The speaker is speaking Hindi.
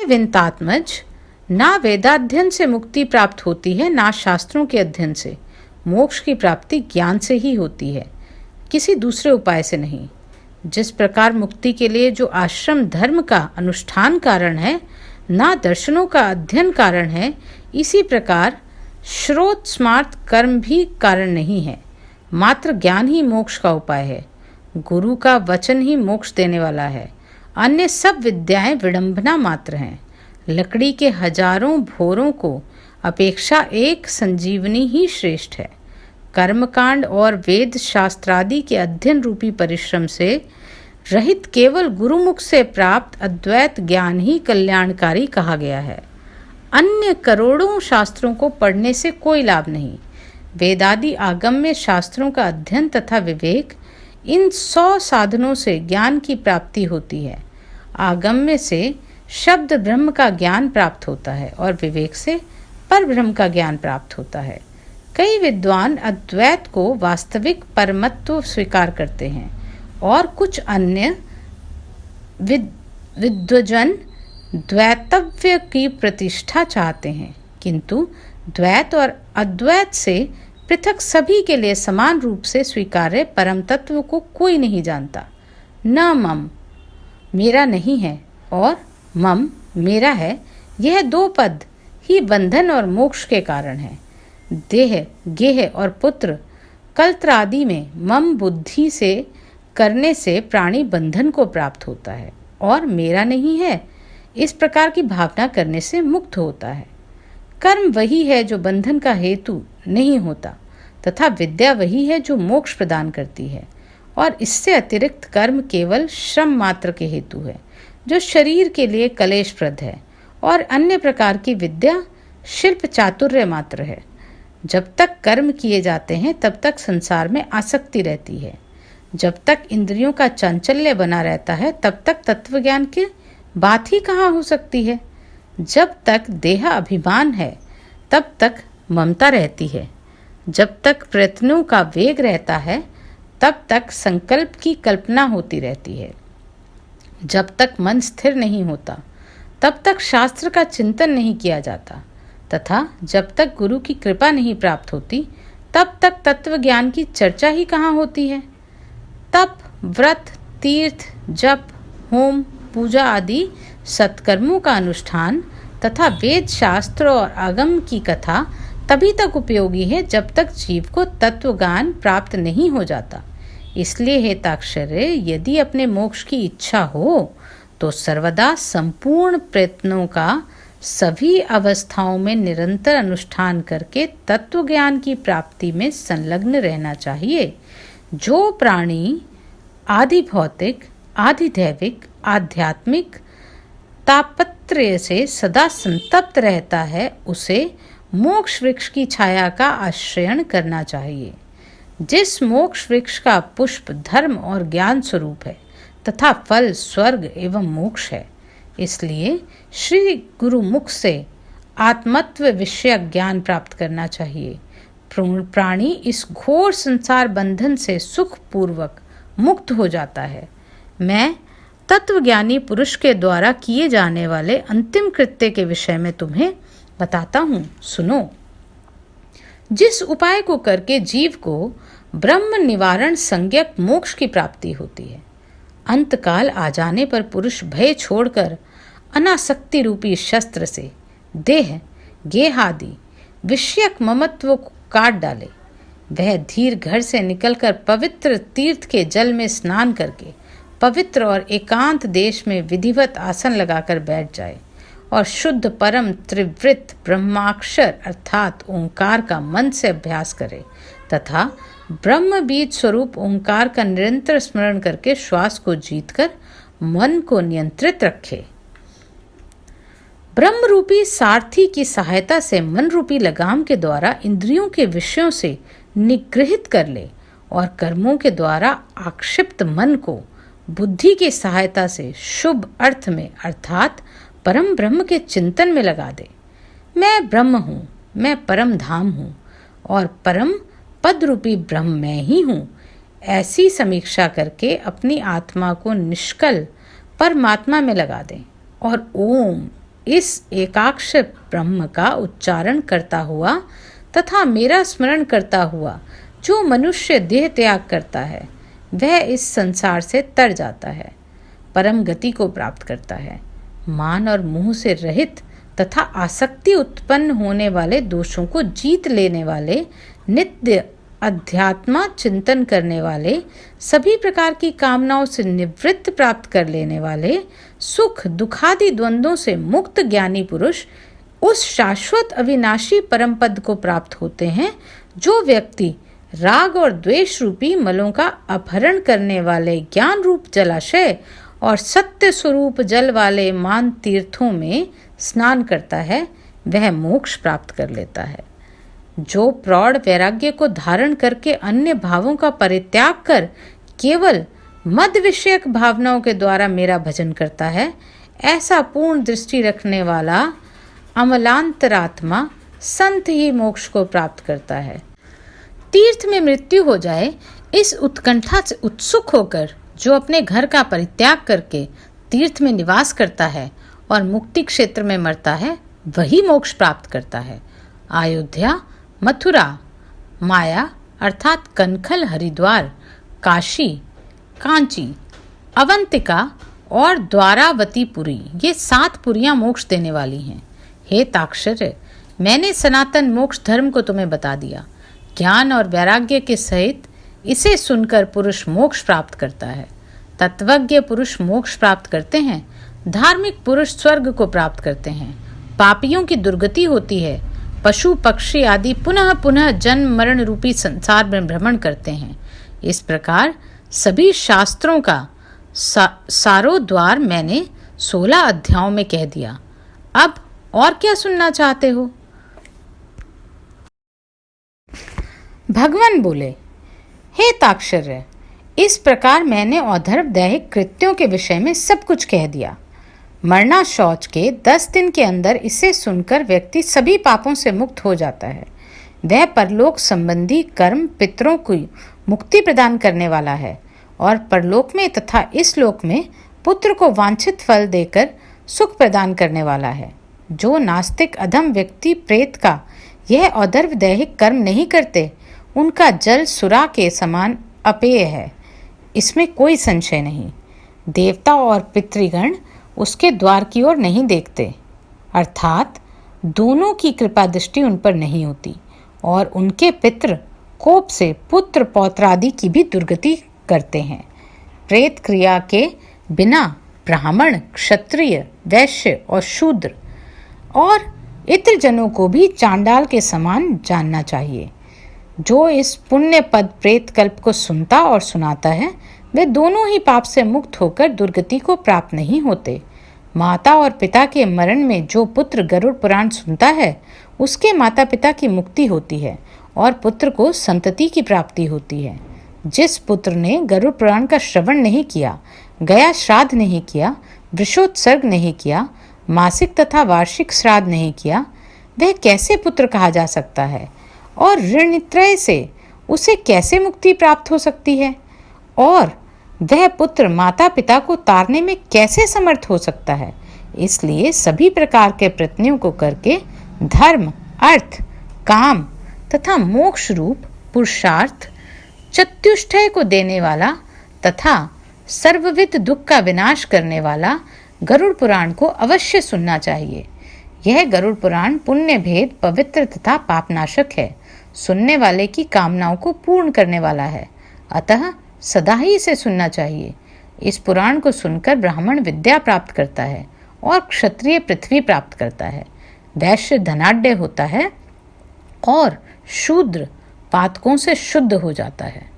विंतात्मज, ना वेदाध्ययन से मुक्ति प्राप्त होती है, ना शास्त्रों के अध्ययन से। मोक्ष की प्राप्ति ज्ञान से ही होती है, किसी दूसरे उपाय से नहीं। जिस प्रकार मुक्ति के लिए जो आश्रम धर्म का अनुष्ठान कारण है, ना दर्शनों का अध्ययन कारण है, इसी प्रकार श्रोत स्मार्त कर्म भी कारण नहीं है। मात्र ज्ञान ही मोक्ष का उपाय है। गुरु का वचन ही मोक्ष देने वाला है। अन्य सब विद्याएं विडंबना मात्र हैं। लकड़ी के हजारों भोरों को अपेक्षा एक संजीवनी ही श्रेष्ठ है। कर्मकांड और वेद शास्त्रादि के अध्ययन रूपी परिश्रम से रहित केवल गुरुमुख से प्राप्त अद्वैत ज्ञान ही कल्याणकारी कहा गया है। अन्य करोड़ों शास्त्रों को पढ़ने से कोई लाभ नहीं। वेदादि आगम्य शास्त्रों का अध्ययन तथा विवेक, इन 100 साधनों से ज्ञान की प्राप्ति होती है। आगम्य से शब्द ब्रह्म का ज्ञान प्राप्त होता है और विवेक से पर ब्रह्म का ज्ञान प्राप्त होता है। कई विद्वान अद्वैत को वास्तविक परमत्व स्वीकार करते हैं और कुछ अन्य विद्वजन द्वैतव्य की प्रतिष्ठा चाहते हैं, किंतु द्वैत और अद्वैत से पृथक सभी के लिए समान रूप से स्वीकार्य परम तत्व को कोई नहीं जानता। न मम मेरा नहीं है और मम मेरा है, यह 2 पद ही बंधन और मोक्ष के कारण है। देह, गेह और पुत्र कल्त्र आदि में मम बुद्धि से करने से प्राणी बंधन को प्राप्त होता है और मेरा नहीं है इस प्रकार की भावना करने से मुक्त होता है। कर्म वही है जो बंधन का हेतु नहीं होता तथा विद्या वही है जो मोक्ष प्रदान करती है, और इससे अतिरिक्त कर्म केवल श्रम मात्र के हेतु है जो शरीर के लिए कलेशप्रद है, और अन्य प्रकार की विद्या शिल्प चातुर्य मात्र है। जब तक कर्म किए जाते हैं तब तक संसार में आसक्ति रहती है। जब तक इंद्रियों का चांचल्य बना रहता है तब तक तत्वज्ञान की बात ही कहाँ हो सकती है। जब तक देह अभिमान है तब तक ममता रहती है। जब तक प्रयत्नों का वेग रहता है तब तक संकल्प की कल्पना होती रहती है। जब तक मन स्थिर नहीं होता तब तक शास्त्र का चिंतन नहीं किया जाता, तथा जब तक गुरु की कृपा नहीं प्राप्त होती तब तक तत्व ज्ञान की चर्चा ही कहाँ होती है। तप, व्रत, तीर्थ, जप, होम, पूजा आदि सत्कर्मों का अनुष्ठान तथा वेद शास्त्र और आगम की कथा तभी तक उपयोगी है जब तक जीव को तत्वज्ञान प्राप्त नहीं हो जाता। इसलिए हे ताक्षर्य, यदि अपने मोक्ष की इच्छा हो तो सर्वदा संपूर्ण प्रयत्नों का सभी अवस्थाओं में निरंतर अनुष्ठान करके तत्वज्ञान की प्राप्ति में संलग्न रहना चाहिए। जो प्राणी आदि भौतिक, आदि दैविक, आध्यात्मिक तापत्रय से सदा संतप्त रहता है, उसे मोक्ष वृक्ष की छाया का आश्रयण करना चाहिए। जिस मोक्ष वृक्ष का पुष्प धर्म और ज्ञान स्वरूप है तथा फल स्वर्ग एवं मोक्ष है। इसलिए श्री गुरु मुख से आत्मत्व विषय ज्ञान प्राप्त करना चाहिए। प्राणी इस घोर संसार बंधन से सुख पूर्वक मुक्त हो जाता है। मैं तत्वज्ञानी पुरुष के द्वारा किए जाने वाले अंतिम कृत्य के विषय में तुम्हें बताता हूँ, सुनो। जिस उपाय को करके जीव को ब्रह्म निवारण संज्ञक मोक्ष की प्राप्ति होती है, अंतकाल आ जाने पर पुरुष भय छोड़कर अनासक्ति रूपी शस्त्र से देह, गेह आदि विषयक ममत्व को काट डाले। वह धीर घर से निकलकर पवित्र तीर्थ के जल में स्नान करके पवित्र और एकांत देश में विधिवत आसन लगाकर बैठ जाए और शुद्ध परम त्रिवृत ब्रह्माक्षर अर्थात ओंकार का मन से अभ्यास करे तथा ब्रह्म बीज स्वरूप ओंकार का निरंतर स्मरण करके श्वास को जीतकर मन को नियंत्रित रखे। ब्रह्म रूपी सारथी की सहायता से मन रूपी लगाम के द्वारा इंद्रियों के विषयों से निग्रहित कर ले और कर्मों के द्वारा आक्षिप्त मन को बुद्धि की सहायता से शुभ अर्थ में अर्थात परम ब्रह्म के चिंतन में लगा दे। मैं ब्रह्म हूँ, मैं परम धाम हूँ और परम पद रूपी ब्रह्म मैं ही हूँ, ऐसी समीक्षा करके अपनी आत्मा को निष्कल परमात्मा में लगा दें और ओम इस एकाक्ष ब्रह्म का उच्चारण करता हुआ तथा मेरा स्मरण करता हुआ जो मनुष्य देह त्याग करता है वह इस संसार से तर जाता है, परम गति को प्राप्त करता है। मान और मोह से रहित तथा आसक्ति उत्पन्न होने वाले दोषों को जीत लेने वाले, नित्य अध्यात्मा चिंतन करने वाले, सभी प्रकार की कामनाओं से निवृत्त प्राप्त कर लेने वाले, सुख दुखादि द्वंद्वों से मुक्त ज्ञानी पुरुष उस शाश्वत अविनाशी परम पद को प्राप्त होते हैं जो व्यक्ति राग और द्वेष रूपी मलों का अपहरण करने वाले ज्ञान रूप जलाशय और सत्य स्वरूप जल वाले मान तीर्थों में स्नान करता है वह मोक्ष प्राप्त कर लेता है। जो प्रौढ़ वैराग्य को धारण करके अन्य भावों का परित्याग कर केवल मद विषयक भावनाओं के द्वारा मेरा भजन करता है, ऐसा पूर्ण दृष्टि रखने वाला अमलांतरात्मा संत ही मोक्ष को प्राप्त करता है। तीर्थ में मृत्यु हो जाए इस उत्कंठा से उत्सुक होकर जो अपने घर का परित्याग करके तीर्थ में निवास करता है और मुक्ति क्षेत्र में मरता है वही मोक्ष प्राप्त करता है। अयोध्या, मथुरा, माया अर्थात कनखल, हरिद्वार, काशी, कांची, अवंतिका और द्वारावतीपुरी ये 7 पुरियां मोक्ष देने वाली हैं। हे ताक्षर्य, मैंने सनातन मोक्ष धर्म को तुम्हें बता दिया। ज्ञान और वैराग्य के सहित इसे सुनकर पुरुष मोक्ष प्राप्त करता है। तत्वज्ञ पुरुष मोक्ष प्राप्त करते हैं, धार्मिक पुरुष स्वर्ग को प्राप्त करते हैं, पापियों की दुर्गति होती है, पशु पक्षी आदि पुनः पुनः जन्म मरण रूपी संसार में भ्रमण करते हैं। इस प्रकार सभी शास्त्रों का सारोद्वार मैंने 16 अध्यायों में कह दिया। अब और क्या सुनना चाहते हो? भगवान बोले, हे ताक्षर्य, इस प्रकार मैंने औधर्व दैहिक कृत्यों के विषय में सब कुछ कह दिया। मरना शौच के 10 दिन के अंदर इसे सुनकर व्यक्ति सभी पापों से मुक्त हो जाता है। वह परलोक संबंधी कर्म पितरों को मुक्ति प्रदान करने वाला है और परलोक में तथा इस लोक में पुत्र को वांछित फल देकर सुख प्रदान करने वाला है। जो नास्तिक अधम व्यक्ति प्रेत का यह औधर्व दैहिक कर्म नहीं करते उनका जल सुरा के समान अपेय है, इसमें कोई संशय नहीं। देवता और पितृगण उसके द्वार की ओर नहीं देखते, अर्थात दोनों की कृपा दृष्टि उन पर नहीं होती और उनके पितृ कोप से पुत्र पौत्रादि की भी दुर्गति करते हैं। प्रेत क्रिया के बिना ब्राह्मण, क्षत्रिय, वैश्य और शूद्र और इतर जनों को भी चांडाल के समान जानना चाहिए। जो इस पुण्य पद प्रेत कल्प को सुनता और सुनाता है वे दोनों ही पाप से मुक्त होकर दुर्गति को प्राप्त नहीं होते। माता और पिता के मरण में जो पुत्र गरुड़ पुराण सुनता है उसके माता पिता की मुक्ति होती है और पुत्र को संतति की प्राप्ति होती है। जिस पुत्र ने गरुड़ पुराण का श्रवण नहीं किया, गया श्राद्ध नहीं किया, वृषोत्सर्ग नहीं किया, मासिक तथा वार्षिक श्राद्ध नहीं किया, वह कैसे पुत्र कहा जा सकता है और ऋणत्रय से उसे कैसे मुक्ति प्राप्त हो सकती है और वह पुत्र माता पिता को तारने में कैसे समर्थ हो सकता है। इसलिए सभी प्रकार के प्रयत्नों को करके धर्म, अर्थ, काम तथा मोक्ष रूप पुरुषार्थ चतुष्टय को देने वाला तथा सर्वविध दुख का विनाश करने वाला गरुड़ पुराण को अवश्य सुनना चाहिए। यह गरुड़ पुराण पुण्य भेद, पवित्र तथा पापनाशक है, सुनने वाले की कामनाओं को पूर्ण करने वाला है, अतः सदा ही इसे सुनना चाहिए। इस पुराण को सुनकर ब्राह्मण विद्या प्राप्त करता है और क्षत्रिय पृथ्वी प्राप्त करता है, वैश्य धनाढ्य होता है और शूद्र पातकों से शुद्ध हो जाता है।